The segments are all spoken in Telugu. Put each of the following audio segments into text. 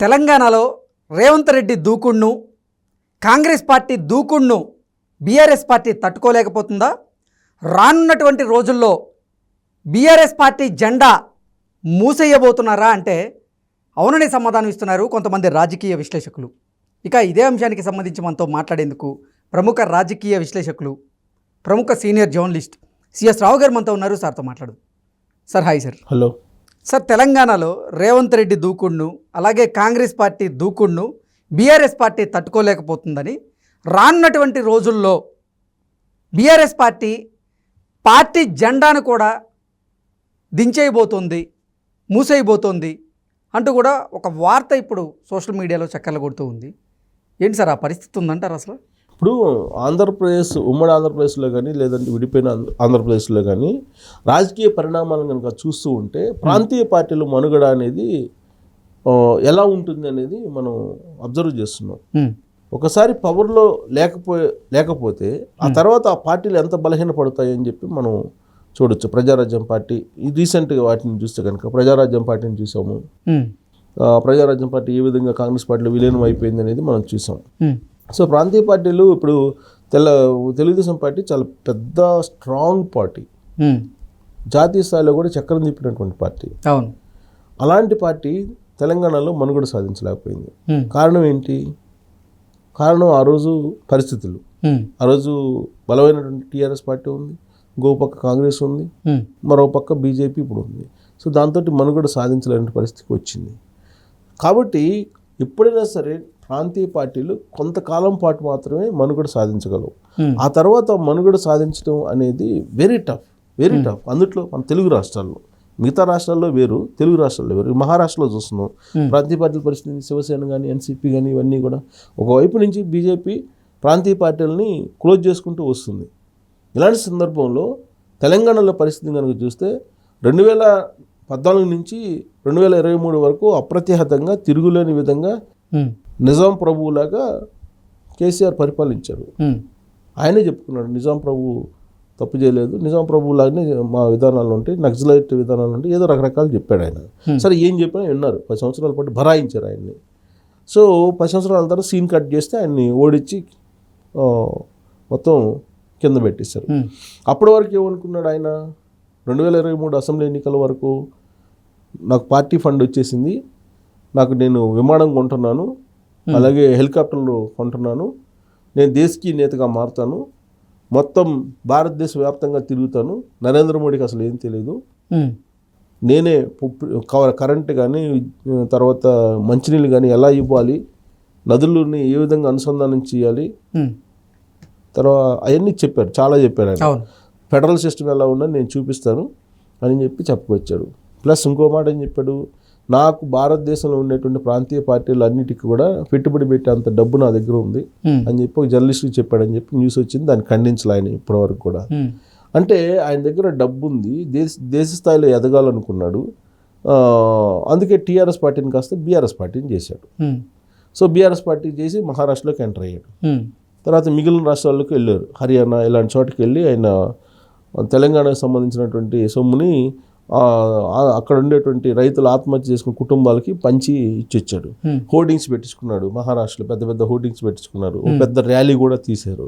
తెలంగాణలో రేవంత్ రెడ్డి దూకుడును, కాంగ్రెస్ పార్టీ దూకుడును బీఆర్ఎస్ పార్టీ తట్టుకోలేకపోతుందా? రానున్నటువంటి రోజుల్లో బీఆర్ఎస్ పార్టీ జెండా మూసేయబోతున్నారా అంటే అవునని సమాధానం ఇస్తున్నారు కొంతమంది రాజకీయ విశ్లేషకులు. ఇక ఇదే అంశానికి సంబంధించి మనతో మాట్లాడేందుకు ప్రముఖ రాజకీయ విశ్లేషకులు, ప్రముఖ సీనియర్ జర్నలిస్ట్ సిఎస్ రావు గారు మనతో ఉన్నారు. సార్తో మాట్లాడు. Sir hi sir. Hello sir, తెలంగాణలో రేవంత్ రెడ్డి దూకుడును, అలాగే కాంగ్రెస్ పార్టీ దూకుడును బీఆర్ఎస్ పార్టీ తట్టుకోలేకపోతుందని, రానున్నటువంటి రోజుల్లో బీఆర్ఎస్ పార్టీ జెండాను కూడా దించేయబోతోంది, మూసేయబోతోంది అంటూ కూడా ఒక వార్త ఇప్పుడు సోషల్ మీడియాలో చక్కర్లు కొడుతూ ఉంది. ఏంటి సార్, ఆ పరిస్థితి ఉందంటారు అసలు? ఇప్పుడు ఆంధ్రప్రదేశ్, ఉమ్మడి ఆంధ్రప్రదేశ్లో కానీ లేదంటే విడిపోయిన ఆంధ్రప్రదేశ్లో కానీ రాజకీయ పరిణామాలను కనుక చూస్తూ ఉంటే ప్రాంతీయ పార్టీల మనుగడ అనేది ఎలా ఉంటుంది అనేది మనం అబ్జర్వ్ చేస్తున్నాం. ఒకసారి పవర్లో లేకపోతే ఆ తర్వాత ఆ పార్టీలు ఎంత బలహీనపడతాయి అని చెప్పి మనం చూడొచ్చు. ప్రజారాజ్యం పార్టీ రీసెంట్గా వాటిని చూస్తే కనుక ప్రజారాజ్యం పార్టీని చూసాము. ప్రజారాజ్యం పార్టీ ఏ విధంగా కాంగ్రెస్ పార్టీలో విలీనం అయిపోయింది అనేది మనం చూసాం. సో ప్రాంతీయ పార్టీలు ఇప్పుడు తెలుగుదేశం పార్టీ చాలా పెద్ద స్ట్రాంగ్ పార్టీ, జాతీయ స్థాయిలో కూడా చక్రం తిప్పినటువంటి పార్టీ. అవును. అలాంటి పార్టీ తెలంగాణలో మనుగడ సాధించలేకపోయింది. కారణం ఏంటి? కారణం ఆ రోజు పరిస్థితులు. ఆ రోజు బలమైనటువంటి టీఆర్ఎస్ పార్టీ ఉంది, ఇంకో పక్క కాంగ్రెస్ ఉంది, మరో పక్క బీజేపీ ఇప్పుడు ఉంది. సో దాంతో మనుగడ సాధించలేని పరిస్థితికి వచ్చింది. కాబట్టి ఎప్పుడైనా సరే ప్రాంతీయ పార్టీలు కొంతకాలం పాటు మాత్రమే మనుగడ సాధించగలవు. ఆ తర్వాత మనుగడ సాధించడం అనేది వెరీ టఫ్. అందుట్లో మన తెలుగు రాష్ట్రాల్లో, మిగతా రాష్ట్రాల్లో వేరు, తెలుగు రాష్ట్రాల్లో వేరు. మహారాష్ట్రలో చూస్తున్నాం ప్రాంతీయ పార్టీల పరిస్థితి. శివసేన కానీ ఎన్సీపీ కానీ ఇవన్నీ కూడా ఒకవైపు నుంచి బీజేపీ ప్రాంతీయ పార్టీలని క్లోజ్ చేసుకుంటూ వస్తుంది. ఇలాంటి సందర్భంలో తెలంగాణలో పరిస్థితిని కనుక చూస్తే 2014 నుంచి 2023 వరకు అప్రతిహతంగా తిరుగులేని విధంగా నిజాం ప్రభువులాగా కేసీఆర్ పరిపాలించారు. ఆయనే చెప్పుకున్నాడు, నిజాం ప్రభువు తప్పు చేయలేదు, నిజాం ప్రభువులాగానే మా విధానాలు ఉంటాయి, నక్సలైట్ విధానాలు ఉంటాయి, ఏదో రకరకాలు చెప్పాడు ఆయన. సరే ఏం చెప్పినా విన్నారు. 10 సంవత్సరాల పాటు భరాయించారు ఆయన్ని. సో 10 సంవత్సరాల తర్వాత సీన్ కట్ చేస్తే ఆయన్ని ఓడించి మొత్తం కింద పెట్టేశారు. అప్పటి వరకు ఏమనుకున్నాడు ఆయన? 2023 అసెంబ్లీ ఎన్నికల వరకు నాకు పార్టీ ఫండ్ వచ్చేసింది, నేను విమానం కొంటున్నాను, అలాగే హెలికాప్టర్లు కొంటున్నాను, నేను దేశకీ నేతగా మారుతాను, మొత్తం భారతదేశ వ్యాప్తంగా తిరుగుతాను, నరేంద్ర మోడీకి అసలు ఏం తెలియదు, నేనే కరెంట్ కానీ తర్వాత మంచినీళ్ళు కానీ ఎలా ఇవ్వాలి, నదులని ఏ విధంగా అనుసంధానం చేయాలి, తర్వాత అవన్నీ చెప్పారు, చాలా చెప్పారు ఆయన. ఫెడరల్ సిస్టమ్ ఎలా ఉందని నేను చూపిస్తాను అని చెప్పి చెప్పుకొచ్చాడు. ప్లస్ ఇంకో మాట ఏం చెప్పాడు? నాకు భారతదేశంలో ఉండేటువంటి ప్రాంతీయ పార్టీలు అన్నిటికీ కూడా పెట్టుబడి పెట్టే అంత డబ్బు నా దగ్గర ఉంది అని చెప్పి ఒక జర్నలిస్ట్కి చెప్పాడని చెప్పి న్యూస్ వచ్చింది. దాన్ని ఖండించలే ఆయన ఇప్పటివరకు కూడా. అంటే ఆయన దగ్గర డబ్బు ఉంది, దేశ స్థాయిలో ఎదగాలనుకున్నాడు. అందుకే టీఆర్ఎస్ పార్టీని కాస్త బీఆర్ఎస్ పార్టీని చేశాడు. సో బీఆర్ఎస్ పార్టీ చేసి మహారాష్ట్రలోకి ఎంటర్ అయ్యాడు. తర్వాత మిగిలిన రాష్ట్రాల్లోకి వెళ్ళారు, హర్యానా ఇలాంటి చోటుకి వెళ్ళి ఆయన తెలంగాణకు సంబంధించినటువంటి సొమ్ముని అక్కడ ఉండేటువంటి రైతులు ఆత్మహత్య చేసుకున్న కుటుంబాలకి పంచి ఇచ్చొచ్చాడు. హోర్డింగ్స్ పెట్టించుకున్నాడు, మహారాష్ట్రలో పెద్ద పెద్ద హోర్డింగ్స్ పెట్టించుకున్నారు, పెద్ద ర్యాలీ కూడా తీశారు.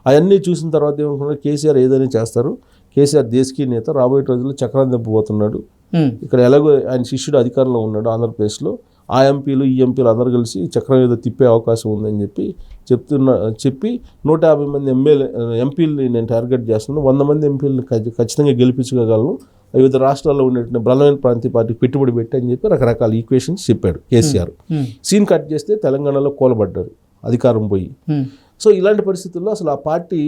అవన్నీ చూసిన తర్వాత ఏమనుకున్నారు, కేసీఆర్ ఏదైనా చేస్తారు, కేసీఆర్ దేశకీ నేత, రాబోయే రోజుల్లో చక్రం దెబ్బపోతున్నాడు, ఇక్కడ ఎలాగో ఆయన శిష్యుడు అధికారంలో ఉన్నాడు ఆంధ్రప్రదేశ్లో, ఆ ఎంపీలు ఈ ఎంపీలు అందరూ కలిసి చక్రం ఏదో తిప్పే అవకాశం ఉందని చెప్పి 150 మంది ఎంపీలని నేను టార్గెట్ చేస్తున్నాను, 100 మంది ఎంపీలను ఖచ్చితంగా గెలిపించగలను, వివిధ రాష్ట్రాల్లో ఉండేటువంటి బలమైన ప్రాంతీయ పార్టీకి పెట్టుబడి పెట్టి అని చెప్పి రకరకాల ఈక్వేషన్స్ చెప్పాడు కేసీఆర్. సీన్ కట్ చేస్తే తెలంగాణలో కూలబడ్డారు, అధికారం పోయి. సో ఇలాంటి పరిస్థితుల్లో అసలు ఆ పార్టీ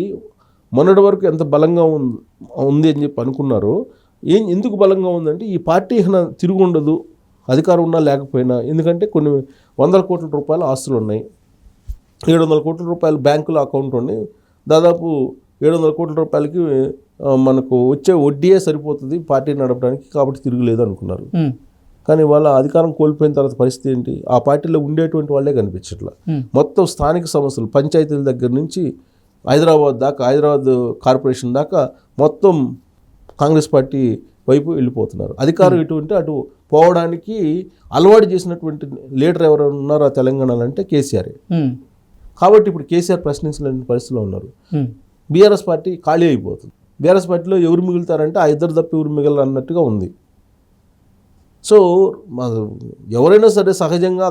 మొన్నటి వరకు ఎంత బలంగా ఉంది అని చెప్పి అనుకున్నారో, ఎందుకు బలంగా ఉందంటే ఈ పార్టీ తిరుగు ఉండదు, అధికారం ఉన్నా లేకపోయినా. ఎందుకంటే కొన్ని 100 కోట్ల రూపాయల ఆస్తులు ఉన్నాయి, 700 కోట్ల రూపాయలు బ్యాంకులో అకౌంట్ ఉన్నాయి, దాదాపు 700 కోట్ల రూపాయలకి మనకు వచ్చే వడ్డీయే సరిపోతుంది పార్టీ నడపడానికి, కాబట్టి తిరుగులేదు అనుకున్నారు. కానీ వాళ్ళ అధికారం కోల్పోయిన తర్వాత పరిస్థితి ఏంటి? ఆ పార్టీలో ఉండేటువంటి వాళ్ళే కనిపించట్లా. మొత్తం స్థానిక సమస్యలు, పంచాయతీల దగ్గర నుంచి హైదరాబాద్ కార్పొరేషన్ దాకా మొత్తం కాంగ్రెస్ పార్టీ వైపు వెళ్ళిపోతున్నారు. అధికారం ఇటు ఉంటే అటు పోవడానికి అలవాటు చేసినటువంటి లీడర్ ఎవరు ఉన్నారో ఆ తెలంగాణలో అంటే కేసీఆర్. కాబట్టి ఇప్పుడు కేసీఆర్ ప్రశ్నించలేని పరిస్థితిలో ఉన్నారు. బీఆర్ఎస్ పార్టీ ఖాళీ అయిపోతుంది. బీఆర్ఎస్ పార్టీలో ఎవరు మిగులుతారంటే ఆ ఇద్దరు తప్ప ఎవరు మిగలరు అన్నట్టుగా ఉంది. సో ఎవరైనా సరే సహజంగా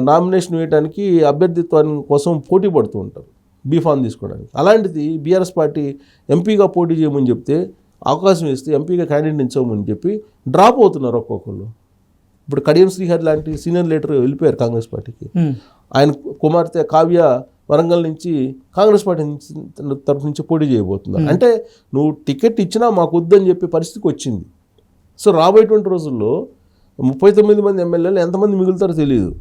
నామినేషన్ వేయడానికి అభ్యర్థిత్వాన్ని కోసం పోటీ పడుతూ ఉంటారు బీఫామ్ తీసుకోవడానికి. అలాంటిది బీఆర్ఎస్ పార్టీ ఎంపీగా పోటీ చేయమని చెప్తే, అవకాశం ఇస్తే ఎంపీగా క్యాండిడేట్ నిల్చోమని చెప్పి డ్రాప్ అవుతున్నారు ఒక్కొక్కళ్ళు. ఇప్పుడు కడియం శ్రీహరి లాంటి సీనియర్ లీడర్ వెళ్ళిపోయారు కాంగ్రెస్ పార్టీకి. ఆయన కుమార్తె కావ్య వరంగల్ నుంచి కాంగ్రెస్ పార్టీ తరఫు నుంచి పోటీ చేయబోతున్నారు. అంటే నువ్వు టికెట్ ఇచ్చినా మాకు వద్దని చెప్పే పరిస్థితికి వచ్చింది. సో రాబోయేటువంటి రోజుల్లో 39 మంది ఎమ్మెల్యేలు ఎంతమంది మిగులుతారో తెలియదు.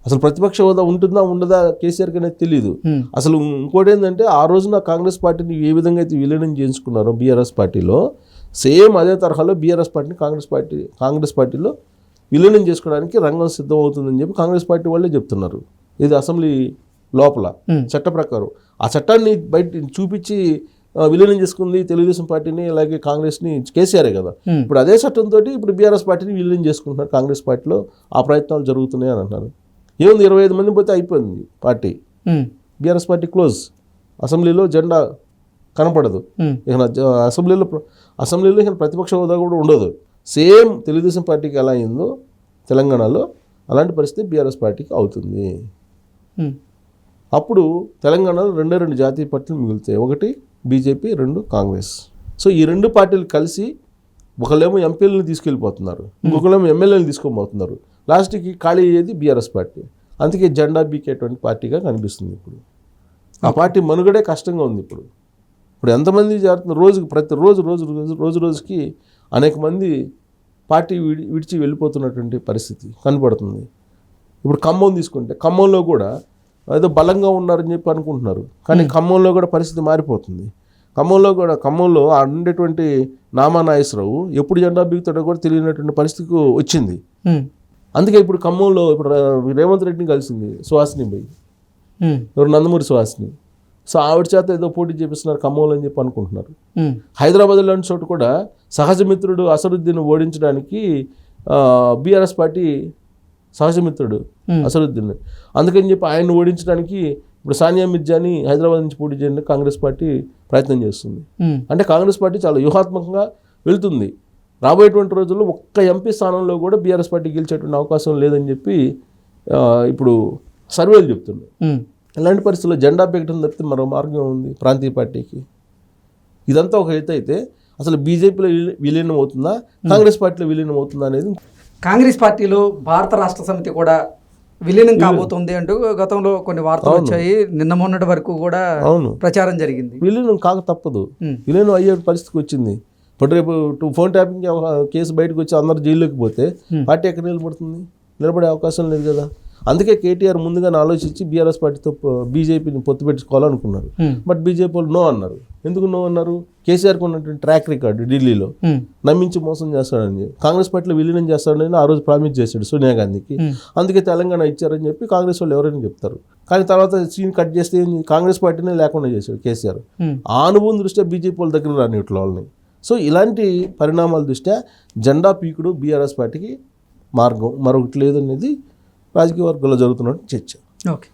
అసలు ప్రతిపక్ష హోదా ఉంటుందా ఉండదా కేసీఆర్కి అనేది తెలియదు. అసలు ఇంకోటి ఏంటంటే ఆ రోజున కాంగ్రెస్ పార్టీని ఏ విధంగా అయితే విలీనం చేసుకున్నారో బీఆర్ఎస్ పార్టీలో, సేమ్ అదే తరహాలో బీఆర్ఎస్ పార్టీని కాంగ్రెస్ పార్టీలో విలీనం చేసుకోవడానికి రంగం సిద్ధం అవుతుందని చెప్పి కాంగ్రెస్ పార్టీ వాళ్ళే చెప్తున్నారు. ఇది అసెంబ్లీ లోపల చట్ట ప్రకారం ఆ చట్టాన్ని బయట చూపించి విలీనం చేసుకుంది తెలుగుదేశం పార్టీని, అలాగే కాంగ్రెస్ని కేసీఆరే కదా. ఇప్పుడు అదే చట్టంతో ఇప్పుడు బీఆర్ఎస్ పార్టీని విలీనం చేసుకుంటున్నారు కాంగ్రెస్ పార్టీలో. ఆ ప్రయత్నాలు జరుగుతున్నాయి అని అంటున్నారు. ఏముంది, 25 మంది పోతే అయిపోయింది పార్టీ. BRS party close. అసెంబ్లీలో జెండా కనపడదు. ఇక అసెంబ్లీలో ఇక ప్రతిపక్ష హోదా కూడా ఉండదు. సేమ్ తెలుగుదేశం పార్టీకి ఎలా అయిందో తెలంగాణలో అలాంటి పరిస్థితి బీఆర్ఎస్ పార్టీకి అవుతుంది. అప్పుడు తెలంగాణలో 2 జాతీయ పార్టీలు మిగులుతాయి. ఒకటి బీజేపీ, 2 కాంగ్రెస్. సో ఈ 2 పార్టీలు కలిసి ఒకళ్ళేమో ఎంపీలను తీసుకెళ్ళిపోతున్నారు, ఇంకొకళ్ళేమో ఎమ్మెల్యేలను తీసుకోబోతున్నారు. లాస్ట్కి ఖాళీ అయ్యేది బీఆర్ఎస్ పార్టీ. అందుకే జెండా బీకేటువంటి పార్టీగా కనిపిస్తుంది. ఇప్పుడు ఆ పార్టీ మనుగడే కష్టంగా ఉంది. ఇప్పుడు ఎంతమంది చేరుతున్నారు, రోజుకి అనేక మంది పార్టీ విడిచి వెళ్ళిపోతున్నటువంటి పరిస్థితి కనపడుతుంది. ఇప్పుడు ఖమ్మం తీసుకుంటే, ఖమ్మంలో కూడా ఏదో బలంగా ఉన్నారని చెప్పి అనుకుంటున్నారు, కానీ ఖమ్మంలో కూడా పరిస్థితి మారిపోతుంది. ఖమ్మంలో ఉండేటువంటి నామా నాగేశ్వరరావు ఎప్పుడు జెండా బీగుతాడో కూడా తెలియనటువంటి పరిస్థితికి వచ్చింది. అందుకే ఇప్పుడు ఖమ్మంలో రేవంత్ రెడ్డిని కలిసింది సుహాసిని బై, ఎవరు నందమూరి సుహాసిని. సో ఆవిడ చేత ఏదో పోటీ చేపిస్తున్నారు ఖమ్మంలో అని చెప్పి అనుకుంటున్నారు. హైదరాబాద్ లాంటి చోటు కూడా సహజ మిత్రుడు అసరుద్దీన్ ఓడించడానికి బీఆర్ఎస్ పార్టీ సహజమిత్రుడు అసరుద్దీన్, అందుకని చెప్పి ఆయన్ని ఓడించడానికి ఇప్పుడు సానియా మిర్జాని హైదరాబాద్ నుంచి పోటీ చేయడానికి కాంగ్రెస్ పార్టీ ప్రయత్నం చేస్తుంది. అంటే కాంగ్రెస్ పార్టీ చాలా వ్యూహాత్మకంగా వెళ్తుంది. రాబోయేటువంటి రోజుల్లో ఒక్క ఎంపీ స్థానంలో కూడా బీఆర్ఎస్ పార్టీ గెలిచేటువంటి అవకాశం లేదని చెప్పి ఇప్పుడు సర్వేలు చెప్తున్నాయి. ఇలాంటి పరిస్థితుల్లో జెండా పెగటం తప్పితే మరో మార్గం ఉంది ప్రాంతీయ పార్టీకి. ఇదంతా ఒక ఎత్తు అయితే అసలు బీజేపీలో విలీనం అవుతుందా, కాంగ్రెస్ పార్టీలో విలీనం అవుతుందా అనేది. కాంగ్రెస్ పార్టీలో భారత రాష్ట్ర సమితి కూడా విలీనం కాబోతుంది అంటూ గతంలో కొన్ని వార్తలు వచ్చాయి. నిన్న మొన్నటి వరకు కూడా ప్రచారం జరిగింది. విలీనం కాక తప్పదు, విలీనం అయ్యే పరిస్థితికి వచ్చింది. ఇప్పుడు రేపు ఫోన్ ట్యాపింగ్ కేసు బయటకు వచ్చి అందరు జైల్లోకి పోతే పార్టీ ఎక్కడ నిలబడుతుంది? నిలబడే అవకాశం లేదు కదా. అందుకే కేటీఆర్ ముందుగానే ఆలోచించి బీఆర్ఎస్ పార్టీతో బీజేపీని పొత్తు పెట్టుకోవాలనుకున్నారు. బట్ బీజేపీ వాళ్ళు నో అన్నారు. ఎందుకు నో అన్నారు? కేసీఆర్కి ఉన్నటువంటి ట్రాక్ రికార్డు ఢిల్లీలో నమ్మించి మోసం చేస్తాడని, కాంగ్రెస్ పార్టీలో విలీనం చేస్తాడని ఆ రోజు ప్రామిస్ చేశాడు సోనియా గాంధీకి. అందుకే తెలంగాణ ఇచ్చారని చెప్పి కాంగ్రెస్ వాళ్ళు ఎవరైనా చెప్తారు. కానీ తర్వాత సీన్ కట్ చేస్తే కాంగ్రెస్ పార్టీనే లేకుండా చేశాడు కేసీఆర్. ఆ అనుభవం దృష్ట్యా బీజేపీ వాళ్ళ దగ్గర రానిట్ల వాళ్ళని. సో ఇలాంటి పరిణామాల దృష్ట్యా జెండా పీకుడు బీఆర్ఎస్ పార్టీకి మార్గం మరొకటి లేదనేది రాజకీయ వర్గాల్లో జరుగుతున్న చర్చ. ఓకే.